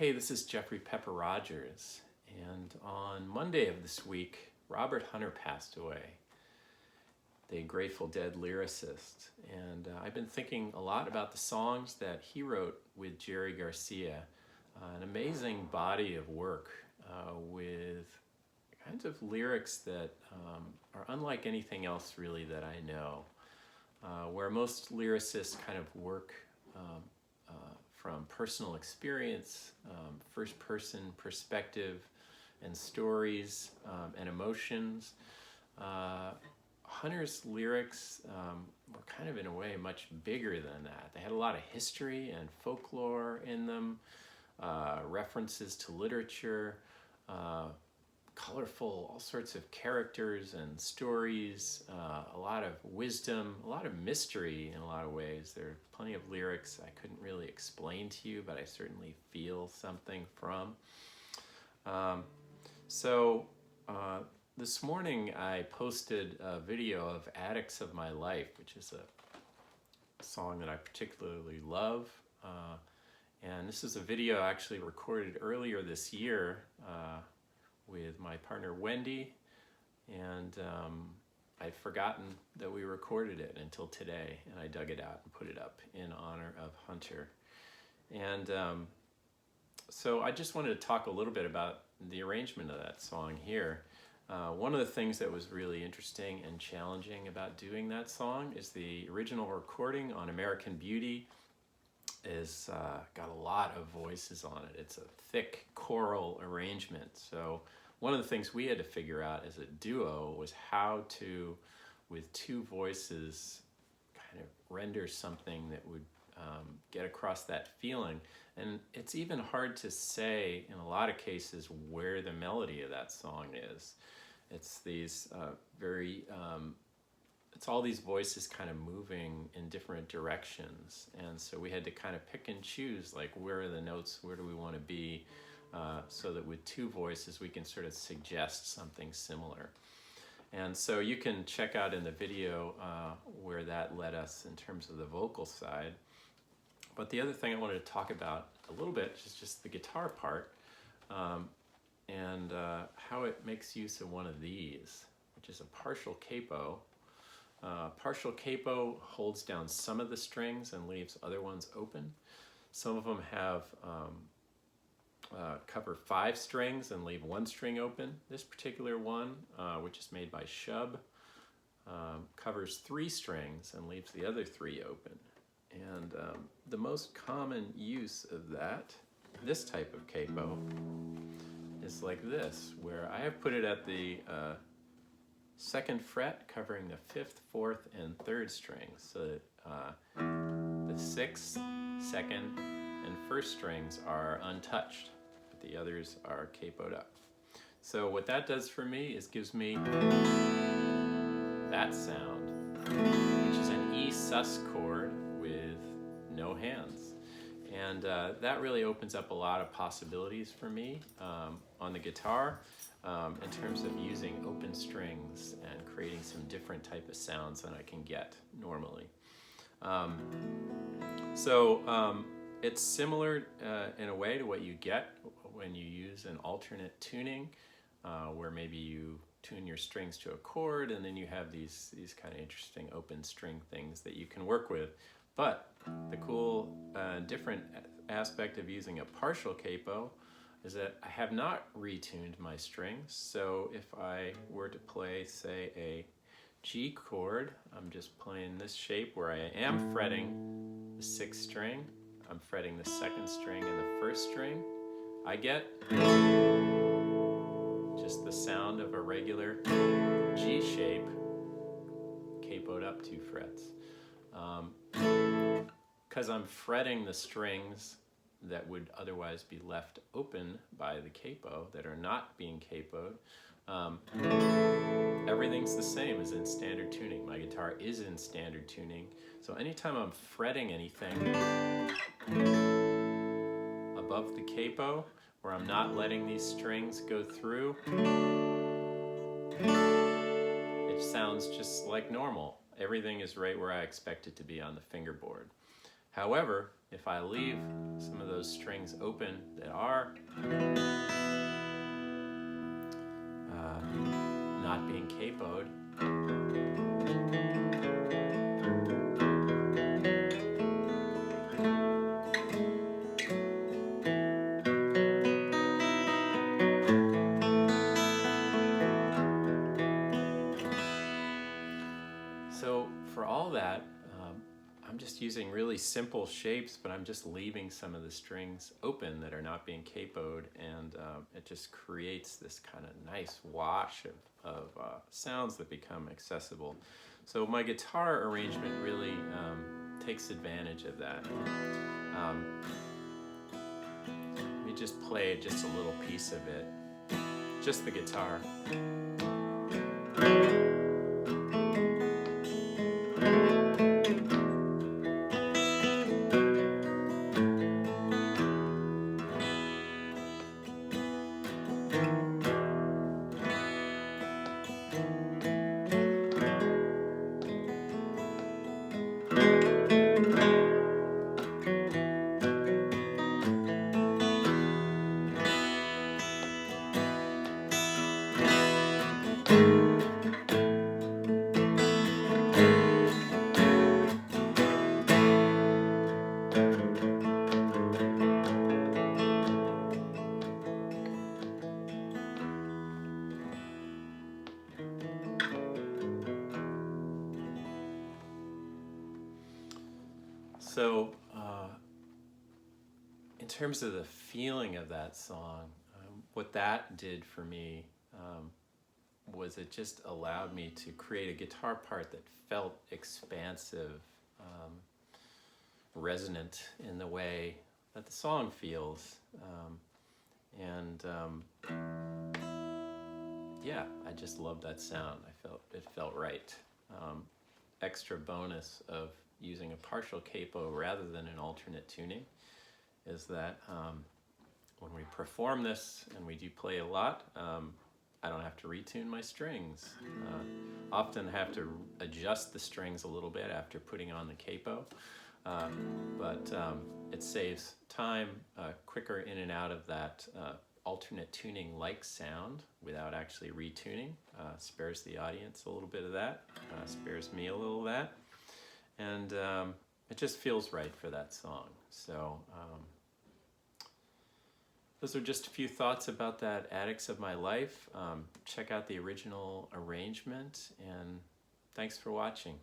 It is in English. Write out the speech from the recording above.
Hey, this is Jeffrey Pepper Rogers, and on Monday of this week, Robert Hunter passed away, the Grateful Dead lyricist. And I've been thinking a lot about the songs that he wrote with Jerry Garcia, an amazing body of work with kinds of lyrics that are unlike anything else really that I know, where most lyricists kind of work from personal experience, first-person perspective, and stories and emotions. Hunter's lyrics were kind of, in a way, much bigger than that. They had a lot of history and folklore in them, references to literature, colorful, all sorts of characters and stories, a lot of wisdom, a lot of mystery in a lot of ways. There are plenty of lyrics I couldn't really explain to you, but I certainly feel something from. This morning I posted a video of Addicts of My Life, which is a song that I particularly love. And this is a video I actually recorded earlier this year with my partner Wendy, and I'd forgotten that we recorded it until today, and I dug it out and put it up in honor of Hunter. And so I just wanted to talk a little bit about the arrangement of that song here. One of the things that was really interesting and challenging about doing that song is the original recording on American Beauty is got a lot of voices on it. It's a thick choral arrangement. So one of the things we had to figure out as a duo was how to, with two voices, kind of render something that would get across that feeling. And it's even hard to say in a lot of cases where the melody of that song is. It's these it's all these voices kind of moving in different directions. And so we had to kind of pick and choose, like, where are the notes, where do we want to be, so that with two voices we can sort of suggest something similar. And so you can check out in the video where that led us in terms of the vocal side. But the other thing I wanted to talk about a little bit is just the guitar part, and how it makes use of one of these, which is a partial capo. Partial capo holds down some of the strings and leaves other ones open. Some of them have cover 5 strings and leave 1 string open. This particular one, which is made by Shub, covers 3 strings and leaves the other 3 open. And the most common use of this type of capo is like this, where I have put it at the 2nd fret, covering the 5th, 4th, and 3rd strings, so that the 6th, 2nd, and 1st strings are untouched, but the others are capoed up. So what that does for me is gives me that sound, which is an E sus chord with no hands. And that really opens up a lot of possibilities for me on the guitar in terms of using open strings and creating some different type of sounds than I can get normally. It's similar in a way to what you get when you use an alternate tuning, where maybe you tune your strings to a chord and then you have these kind of interesting open string things that you can work with. But the cool different aspect of using a partial capo is that I have not retuned my strings. So if I were to play, say, a G chord, I'm just playing this shape where I am fretting the 6th string, I'm fretting the 2nd string and the 1st string, I get just the sound of a regular G shape capoed up 2 frets. Because I'm fretting the strings that would otherwise be left open by the capo that are not being capoed, everything's the same as in standard tuning. My guitar is in standard tuning, so anytime I'm fretting anything above the capo, where I'm not letting these strings go through, it sounds just like normal. Everything is right where I expect it to be on the fingerboard. However, if I leave some of those strings open that are not being capoed, so for all that, I'm just using really simple shapes, but I'm just leaving some of the strings open that are not being capoed, and it just creates this kind of nice wash of sounds that become accessible. So my guitar arrangement really takes advantage of that. Let me just play just a little piece of it, just the guitar. So, in terms of the feeling of that song, what that did for me was it just allowed me to create a guitar part that felt expansive, resonant in the way that the song feels. Yeah, I just loved that sound. It felt right. Extra bonus of using a partial capo rather than an alternate tuning is that when we perform this, and we do play a lot, I don't have to retune my strings. Often have to adjust the strings a little bit after putting on the capo, but it saves time, quicker in and out of that alternate tuning like sound without actually retuning. Spares the audience a little bit of that, spares me a little of that, and it just feels right for that song. So those are just a few thoughts about that Addicts of My Life. Check out the original arrangement, and thanks for watching.